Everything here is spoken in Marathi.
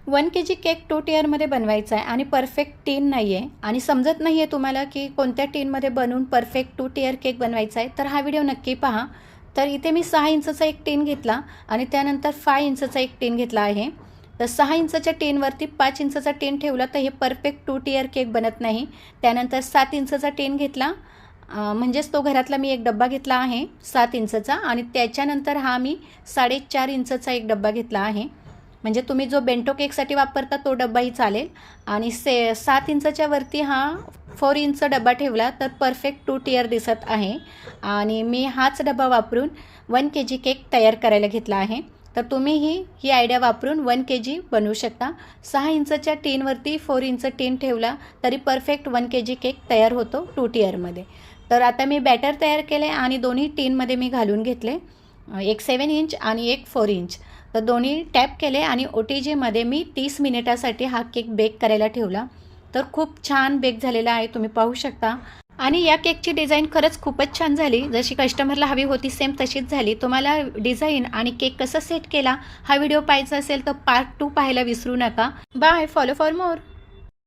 1 के जी केक 2 टिअरमध्ये बनवायचा आहे आणि परफेक्ट टीन नाही आहे आणि समजत नाही आहे तुम्हाला की कोणत्या टीनमध्ये बनवून परफेक्ट 2 टिअर केक बनवायचा आहे, तर हा व्हिडिओ नक्की पहा. तर इथे मी 6 इंचचा एक टीन घेतला आणि त्यानंतर 5 इंचचा एक टीन घेतला आहे. तर 6 इंचच्या टीनवरती 5 इंचचा टीन ठेवला तर हे परफेक्ट 2 टिअर केक बनत नाही. त्यानंतर 7 इंचचा टीन घेतला, म्हणजेच तो घरातला मी एक डब्बा घेतला आहे 7 इंचचा आणि त्याच्यानंतर हा मी 4.5 इंचचा एक डब्बा घेतला आहे. म्हणजे तुम्ही जो बेंटो केकसाठी वापरता तो डब्बाही चालेल. आणि 7 इंचच्या वरती हा 4 इंच डब्बा ठेवला तर परफेक्ट 2 टिअर दिसत आहे. आणि मी हाच डब्बा वापरून 1 के जी केक तयार करायला घेतला आहे. तर तुम्हीही ही आयडिया वापरून 1 के जी बनवू शकता. 6 इंचच्या टीनवरती 4 इंच टीन ठेवला तरी परफेक्ट 1 के जी केक तयार होतो 2 टिअरमध्ये. तर आता मी बॅटर तयार केले आणि दोन्ही टीनमध्ये मी घालून घेतले, एक 7 इंच आणि एक 4 इंच. तर दोन्ही टॅप केले आणि OTGमध्ये मी 30 मिनिटासाठी हा केक बेक करायला ठेवला. तर खूप छान बेक झालेला आहे, तुम्ही पाहू शकता. आणि या केकची डिझाईन खरंच खूपच छान झाली, जशी कस्टमरला हवी होती सेम तशीच झाली. तुम्हाला डिझाईन आणि केक कसा सेट केला हा व्हिडिओ पाहायचा असेल तर पार्ट 2 पाहायला विसरू नका. Bye, follow for more.